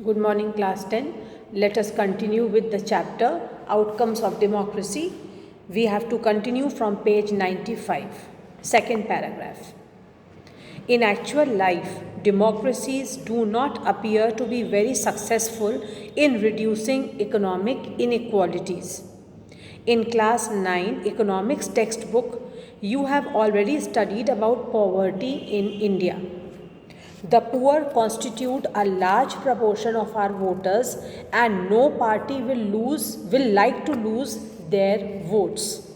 Good morning, class 10. Let us continue with the chapter Outcomes of Democracy. We have to continue from page 95, second paragraph. In actual life, democracies do not appear to be very successful in reducing economic inequalities. In class 9 economics textbook, you have already studied about poverty in India. The poor constitute a large proportion of our voters, and no party will like to lose their votes.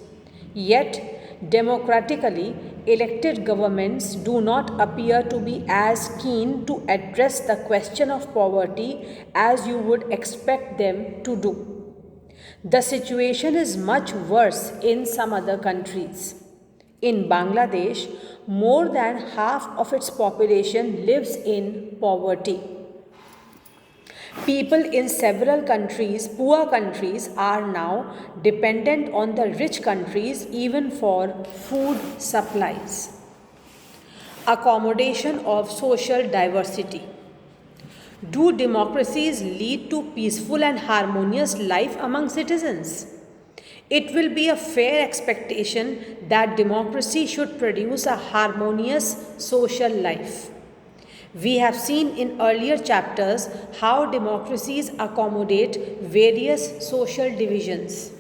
Yet, democratically elected governments do not appear to be as keen to address the question of poverty as you would expect them to do. The situation is much worse in some other countries. In Bangladesh, more than half of its population lives in poverty. People in several countries, poor countries, are now dependent on the rich countries even for food supplies. Accommodation of social diversity. Do democracies lead to peaceful and harmonious life among citizens? It will be a fair expectation that democracy should produce a harmonious social life. We have seen in earlier chapters how democracies accommodate various social divisions.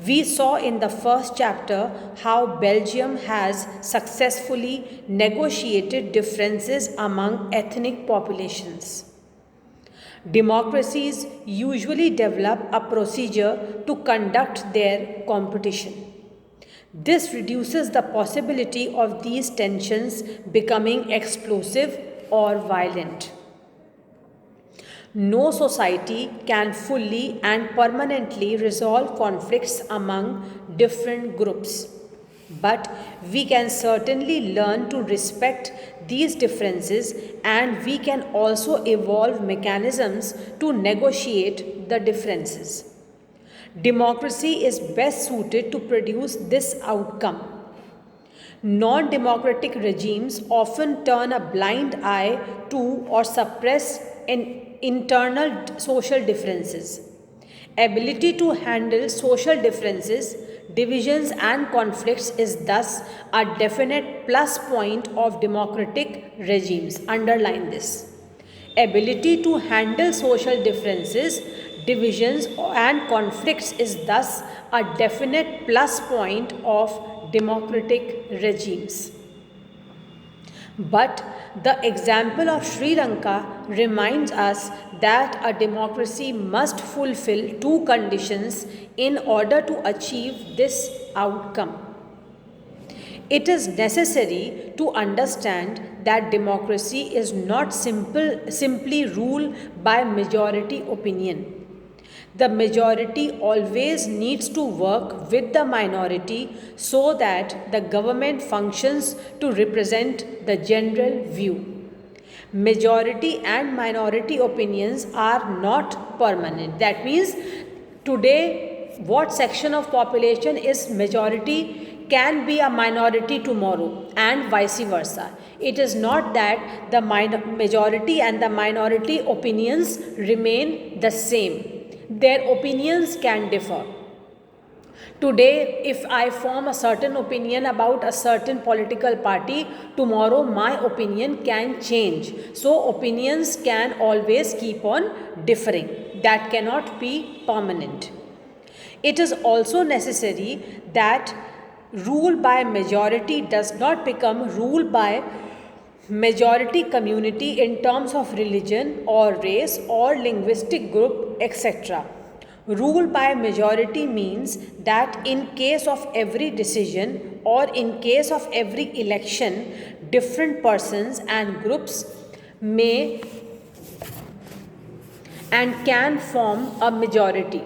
We saw in the first chapter how Belgium has successfully negotiated differences among ethnic populations. Democracies usually develop a procedure to conduct their competition. This reduces the possibility of these tensions becoming explosive or violent. No society can fully and permanently resolve conflicts among different groups, but we can certainly learn to respect these differences, and we can also evolve mechanisms to negotiate the differences. Democracy is best suited to produce this outcome. Non-democratic regimes often turn a blind eye to or suppress internal social differences. Ability to handle social differences, divisions and conflicts is thus a definite plus point of democratic regimes. Underline this. Ability to handle social differences, divisions and conflicts is thus a definite plus point of democratic regimes. But the example of Sri Lanka reminds us that a democracy must fulfill two conditions in order to achieve this outcome. It is necessary to understand that democracy is not simply rule by majority opinion. The majority always needs to work with the minority so that the government functions to represent the general view. Majority and minority opinions are not permanent. That means today what section of population is majority can be a minority tomorrow, and vice versa. It is not that the majority and the minority opinions remain the same. Their opinions can differ. Today, if I form a certain opinion about a certain political party, tomorrow my opinion can change. So, opinions can always keep on differing. That cannot be permanent. It is also necessary that rule by majority does not become rule by majority community in terms of religion or race or linguistic group, etc. Rule by majority means that in case of every decision or in case of every election, different persons and groups may and can form a majority.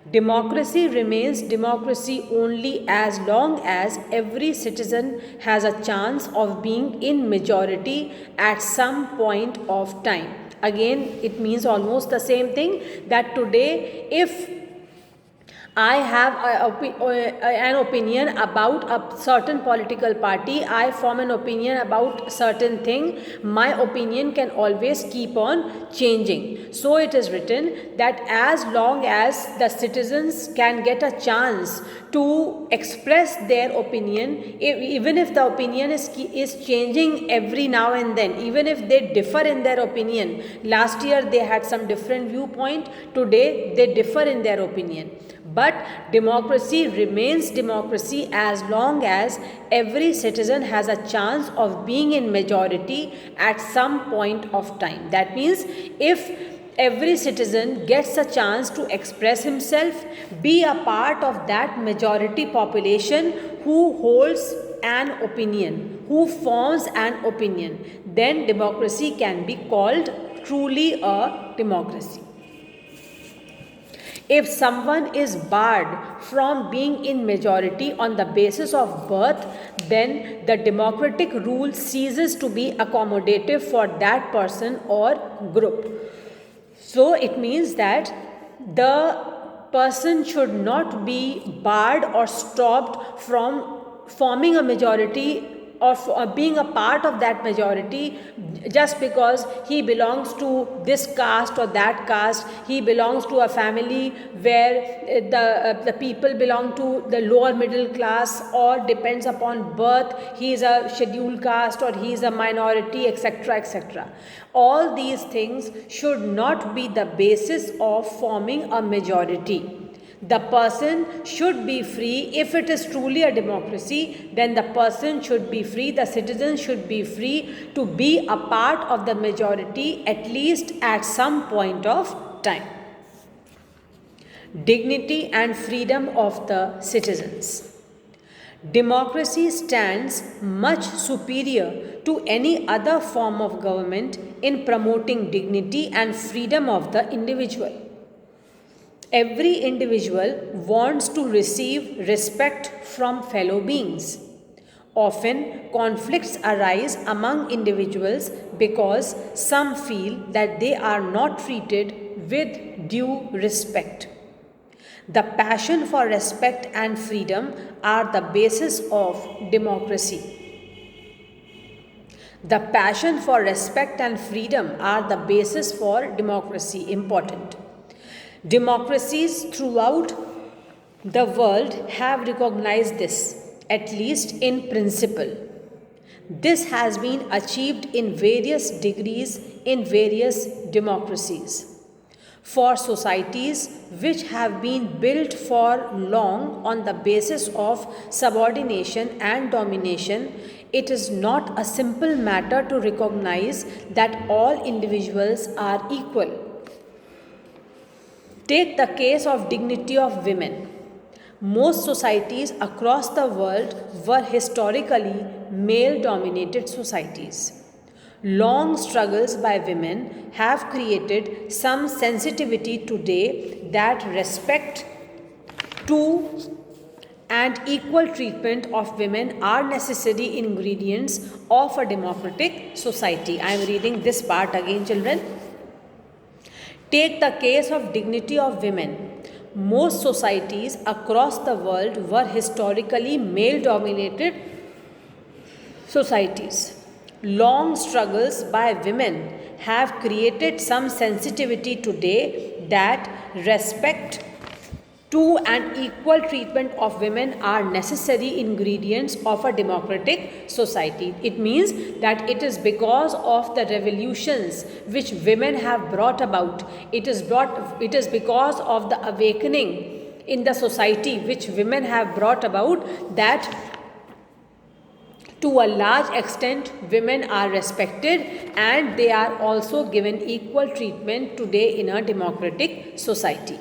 Democracy remains democracy only as long as every citizen has a chance of being in majority at some point of time. Again, it means almost the same thing, that today if I have an opinion about a certain political party. I form an opinion about certain thing. My opinion can always keep on changing. So it is written that as long as the citizens can get a chance to express their opinion, even if the opinion is changing every now and then, even if they differ in their opinion. Last year they had some different viewpoint, today they differ in their opinion. But democracy remains democracy as long as every citizen has a chance of being in majority at some point of time. That means if every citizen gets a chance to express himself, be a part of that majority population who holds an opinion, who forms an opinion, then democracy can be called truly a democracy. If someone is barred from being in majority on the basis of birth, then the democratic rule ceases to be accommodative for that person or group. So it means that the person should not be barred or stopped from forming a majority or being a part of that majority just because he belongs to this caste or that caste. He belongs to a family where the people belong to the lower middle class, or depends upon birth he is a scheduled caste or he is a minority, etc., etc. All these things should not be the basis of forming a majority. The person should be free. If it is truly a democracy, then the person should be free, the citizen should be free to be a part of the majority at least at some point of time. Dignity and freedom of the citizens. Democracy stands much superior to any other form of government in promoting dignity and freedom of the individual. Every individual wants to receive respect from fellow beings. Often, conflicts arise among individuals because some feel that they are not treated with due respect. The passion for respect and freedom are the basis of democracy. The passion for respect and freedom are the basis for democracy. Important. Democracies throughout the world have recognized this, at least in principle. This has been achieved in various degrees in various democracies. For societies which have been built for long on the basis of subordination and domination, it is not a simple matter to recognize that all individuals are equal. Take the case of dignity of women. Most societies across the world were historically male-dominated societies. Long struggles by women have created some sensitivity today that respect to and equal treatment of women are necessary ingredients of a democratic society. I am reading this part again, children. Take the case of dignity of women. Most societies across the world were historically male-dominated societies. Long struggles by women have created some sensitivity today that respect to and equal treatment of women are necessary ingredients of a democratic society. It means that it is because of the revolutions which women have brought about, it is because of the awakening in the society which women have brought about, that to a large extent women are respected and they are also given equal treatment today in a democratic society.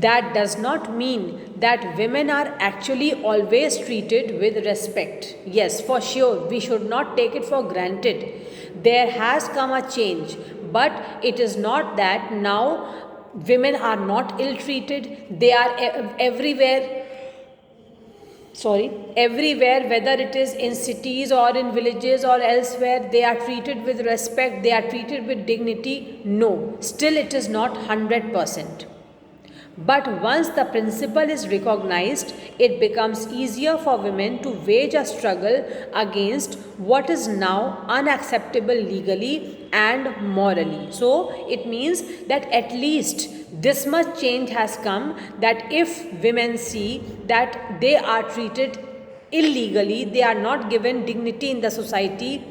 That does not mean that women are actually always treated with respect. Yes, for sure, we should not take it for granted. There has come a change, but it is not that now women are not ill-treated. They are everywhere, whether it is in cities or in villages or elsewhere, they are treated with respect, they are treated with dignity. No, still it is not 100%. But once the principle is recognized, it becomes easier for women to wage a struggle against what is now unacceptable legally and morally. So it means that at least this much change has come, that if women see that they are treated illegally, they are not given dignity in the society,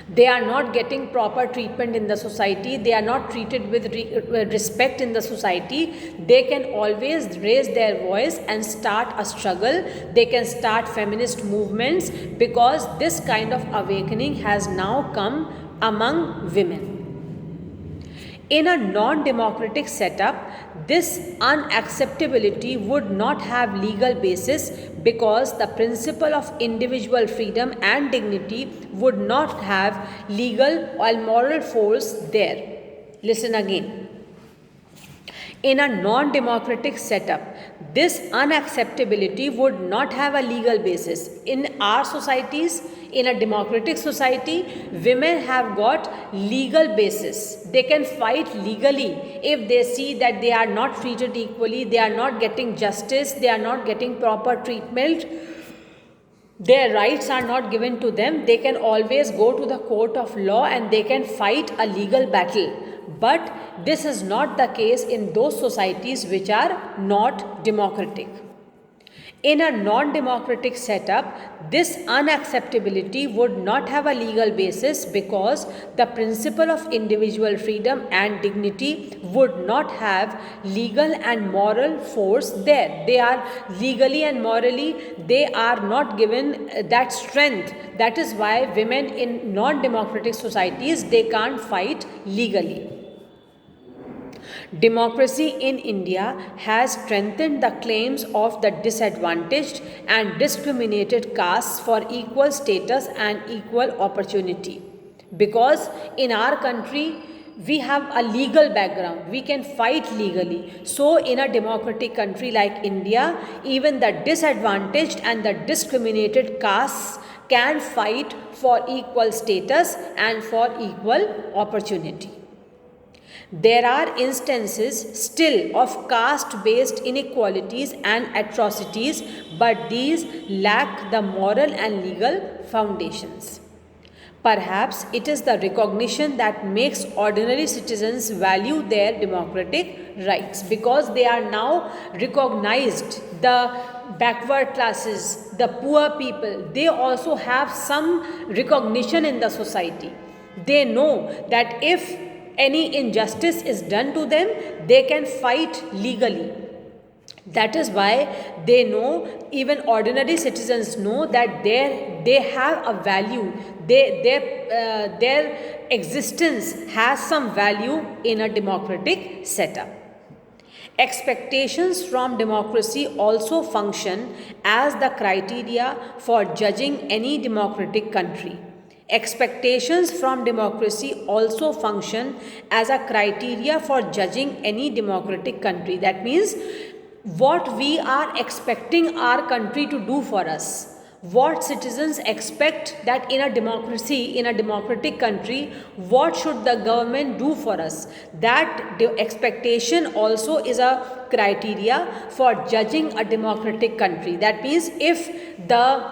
they are not getting proper treatment in the society, they are not treated with respect in the society, they can always raise their voice and start a struggle, they can start feminist movements, because this kind of awakening has now come among women. In a non-democratic setup, this unacceptability would not have legal basis, because the principle of individual freedom and dignity would not have legal or moral force there. Listen again. In a non-democratic setup, this unacceptability would not have a legal basis. In our societies, in a democratic society, women have got legal basis. They can fight legally if they see that they are not treated equally, they are not getting justice, they are not getting proper treatment, their rights are not given to them. They can always go to the court of law and they can fight a legal battle. But this is not the case in those societies which are not democratic. In a non-democratic setup, this unacceptability would not have a legal basis, because the principle of individual freedom and dignity would not have legal and moral force there. They are legally and morally, they are not given that strength. That is why women in non-democratic societies, they can't fight legally. Democracy in India has strengthened the claims of the disadvantaged and discriminated castes for equal status and equal opportunity. Because in our country, we have a legal background, we can fight legally. So in a democratic country like India, even the disadvantaged and the discriminated castes can fight for equal status and for equal opportunity. There are instances still of caste-based inequalities and atrocities, but these lack the moral and legal foundations. Perhaps it is the recognition that makes ordinary citizens value their democratic rights, because they are now recognized. The backward classes, the poor people, they also have some recognition in the society. They know that if any injustice is done to them, they can fight legally. That is why they know, even ordinary citizens know, that they have a value, their existence has some value in a democratic setup. Expectations from democracy also function as the criteria for judging any democratic country. Expectations from democracy also function as a criteria for judging any democratic country. That means what we are expecting our country to do for us. What citizens expect that in a democracy, in a democratic country, what should the government do for us? That expectation also is a criteria for judging a democratic country. That means if the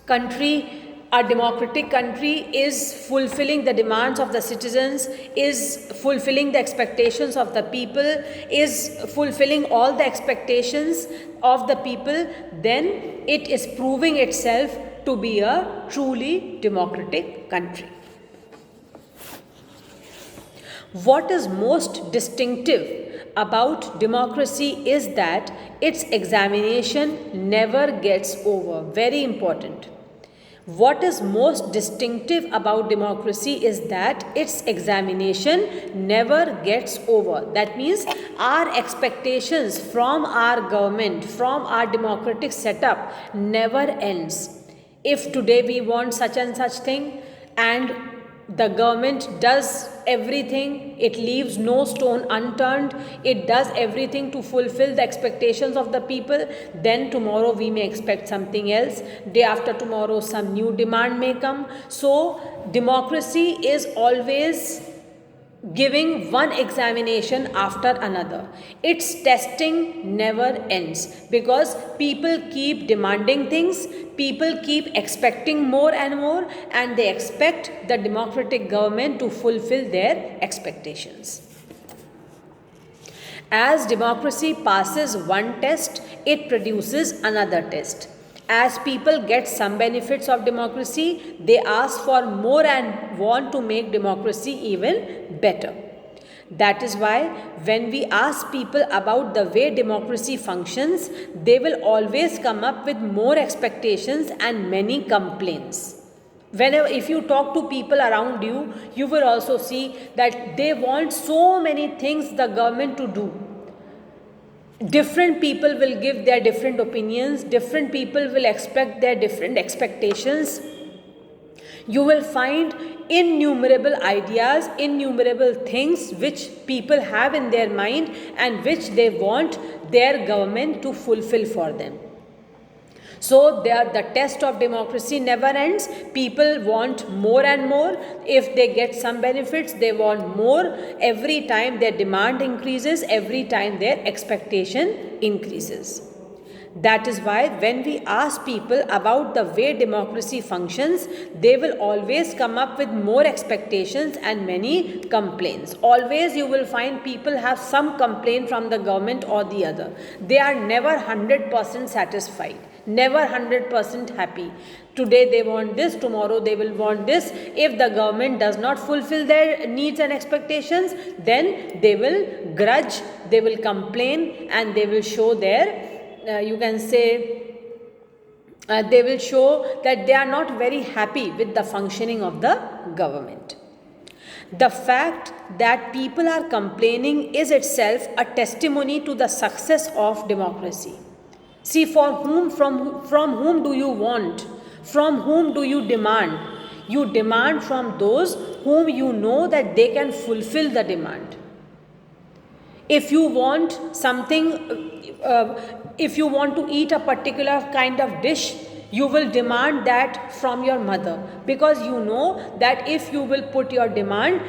country, a democratic country, is fulfilling the demands of the citizens, is fulfilling the expectations of the people, is fulfilling all the expectations of the people, then it is proving itself to be a truly democratic country. What is most distinctive about democracy is that its examination never gets over. Very important. What is most distinctive about democracy is that its examination never gets over. That means our expectations from our government, from our democratic setup, never ends. If today we want such and such thing, and the government does everything, it leaves no stone unturned, it does everything to fulfill the expectations of the people, then tomorrow we may expect something else, day after tomorrow some new demand may come. So democracy is always giving one examination after another. Its testing never ends because people keep demanding things, people keep expecting more and more, and they expect the democratic government to fulfill their expectations. As democracy passes one test, it produces another test. As people get some benefits of democracy, they ask for more and want to make democracy even better. That is why when we ask people about the way democracy functions, they will always come up with more expectations and many complaints. Whenever, if you talk to people around you, you will also see that they want so many things the government to do. Different people will give their different opinions, different people will expect their different expectations. You will find innumerable ideas, innumerable things which people have in their mind and which they want their government to fulfill for them. So the test of democracy never ends. People want more and more. If they get some benefits, they want more. Every time their demand increases, every time their expectation increases. That is why when we ask people about the way democracy functions, they will always come up with more expectations and many complaints. Always you will find people have some complaint from the government or the other. They are never 100% satisfied, never 100% happy. Today they want this, tomorrow they will want this. If the government does not fulfill their needs and expectations, then they will grudge, they will complain, and they will show their they will show that they are not very happy with the functioning of the government. The fact that people are complaining is itself a testimony to the success of democracy. See, from whom do you want? From whom do you demand? You demand from those whom you know that they can fulfill the demand. If you want something, if you want to eat a particular kind of dish, you will demand that from your mother, because you know that if you will put your demand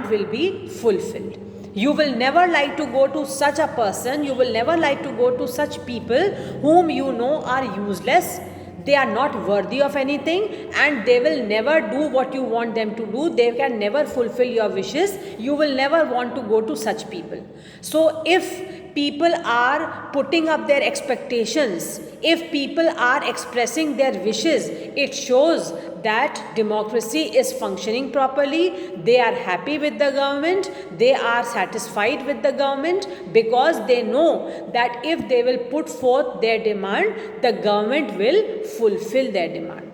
will be fulfilled. You will never like to go to such a person, you will never like to go to such people whom you know are useless, they are not worthy of anything, and they will never do what you want them to do. They can never fulfill your wishes. You will never want to go to such people. So if people are putting up their expectations, if people are expressing their wishes, it shows that democracy is functioning properly. They are happy with the government, they are satisfied with the government, because they know that if they will put forth their demand, the government will fulfill their demand.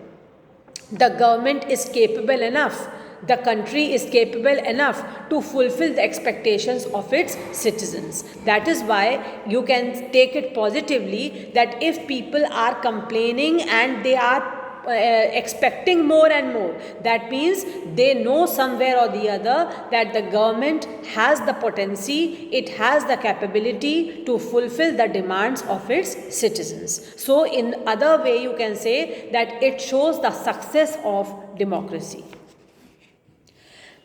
The government is capable enough, the country is capable enough to fulfill the expectations of its citizens. That is why you can take it positively that if people are complaining and they are expecting more and more, that means they know somewhere or the other that the government has the potency, it has the capability to fulfill the demands of its citizens. So in other way you can say that it shows the success of democracy.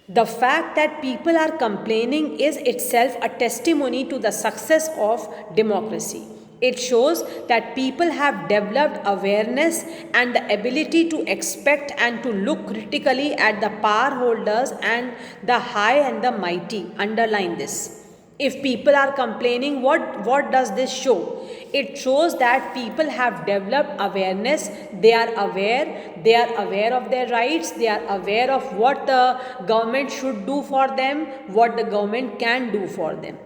The fact that people are complaining is itself a testimony to the success of democracy. It shows that people have developed awareness and the ability to expect and to look critically at the power holders and the high and the mighty. Underline this. If people are complaining, what does this show? It shows that people have developed awareness. They are aware of their rights, they are aware of what the government should do for them, what the government can do for them.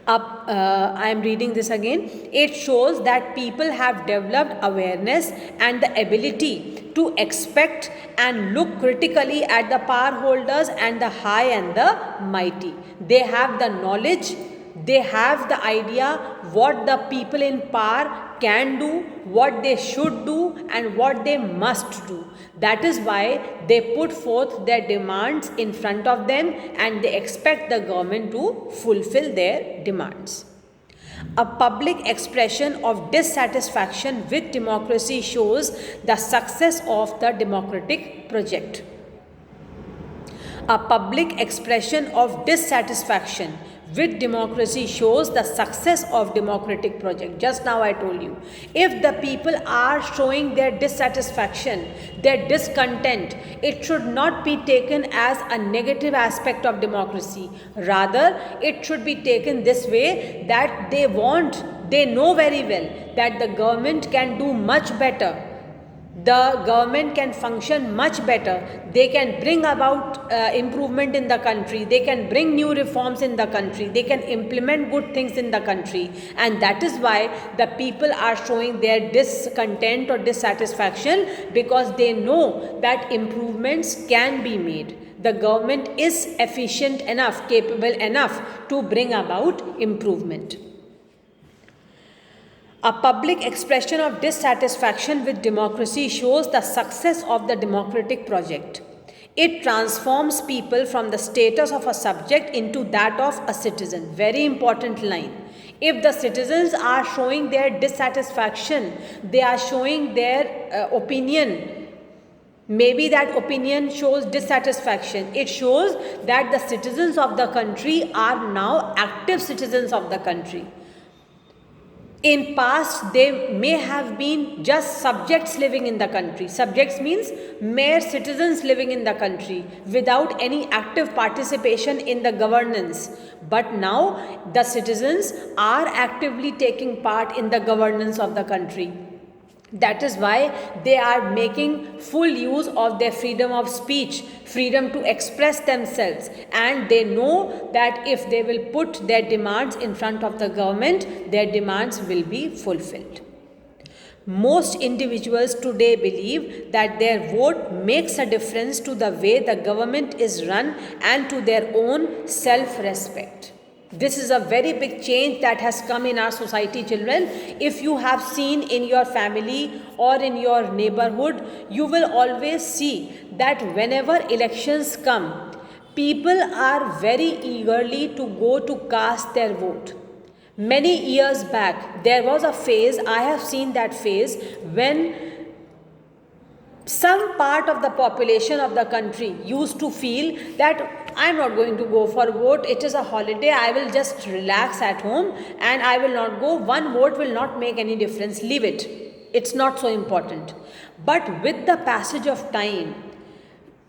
I am reading this again. It shows that people have developed awareness and the ability to expect and look critically at the power holders and the high and the mighty. They have the knowledge, they have the idea what the people in power can do, what they should do, and what they must do. That is why they put forth their demands in front of them and they expect the government to fulfill their demands. A public expression of dissatisfaction with democracy shows the success of the democratic project. A public expression of dissatisfaction with democracy shows the success of democratic project. Just now I told you, if the people are showing their dissatisfaction, their discontent, it should not be taken as a negative aspect of democracy. Rather, it should be taken this way, that they know very well that the government can do much better. The government can function much better. They can bring about improvement in the country. They can bring new reforms in the country. They can implement good things in the country. And that is why the people are showing their discontent or dissatisfaction, because they know that improvements can be made. The government is efficient enough, capable enough to bring about improvement. A public expression of dissatisfaction with democracy shows the success of the democratic project. It transforms people from the status of a subject into that of a citizen. Very important line. If the citizens are showing their dissatisfaction, they are showing their opinion. Maybe that opinion shows dissatisfaction. It shows that the citizens of the country are now active citizens of the country. In past, they may have been just subjects living in the country. Subjects means mere citizens living in the country without any active participation in the governance. But now the citizens are actively taking part in the governance of the country. That is why they are making full use of their freedom of speech, freedom to express themselves, and they know that if they will put their demands in front of the government, their demands will be fulfilled. Most individuals today believe that their vote makes a difference to the way the government is run and to their own self-respect. This is a very big change that has come in our society, children. If you have seen in your family or in your neighborhood, you will always see that whenever elections come, people are very eagerly to go to cast their vote. Many years back, there was a phase, I have seen that phase, when some part of the population of the country used to feel that I'm not going to go for vote, it is a holiday, I will just relax at home and I will not go, one vote will not make any difference, leave it, it's not so important. But with the passage of time,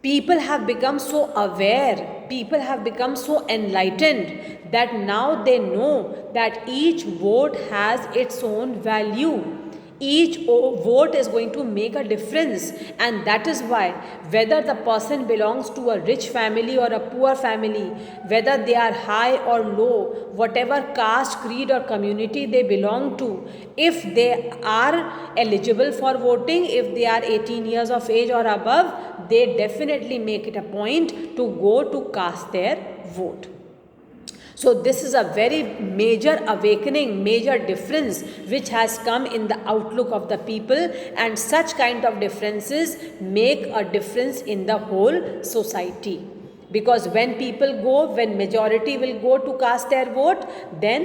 people have become so aware, people have become so enlightened that now they know that each vote has its own value. Each vote is going to make a difference, and that is why whether the person belongs to a rich family or a poor family, whether they are high or low, whatever caste, creed or community they belong to, if they are eligible for voting, if they are 18 years of age or above, they definitely make it a point to go to cast their vote. So this is a very major awakening, major difference which has come in the outlook of the people, and such kind of differences make a difference in the whole society. Because when people go, when majority will go to cast their vote, then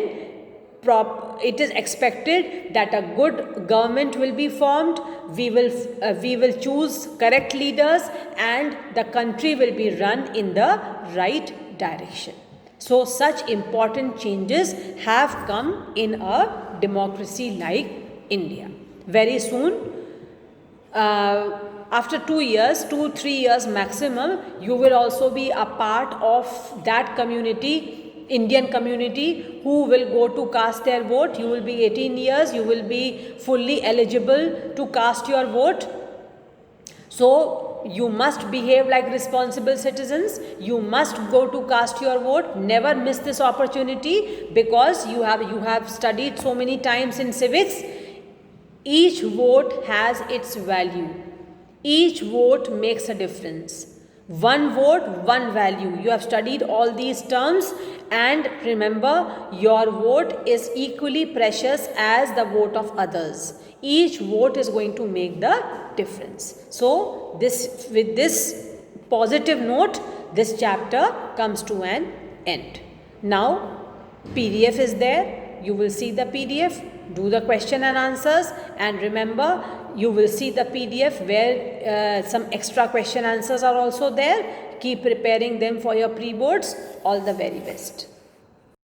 it is expected that a good government will be formed, we will choose correct leaders, and the country will be run in the right direction. So such important changes have come in a democracy like India. Very soon, after 2-3 years maximum, you will also be a part of that community, Indian community, who will go to cast their vote. You will be 18 years, you will be fully eligible to cast your vote. So you must behave like responsible citizens. You must go to cast your vote. Never miss this opportunity, because you have studied so many times in civics. Each vote has its value. Each vote makes a difference. One vote, one value. You have studied all these terms, and remember, your vote is equally precious as the vote of others. Each vote is going to make the difference. So with this positive note, this chapter comes to an end. Now PDF is there. You will see the PDF, do the question and answers, and remember, you will see the PDF where some extra question answers are also there. Keep preparing them for your pre boards. All the very best.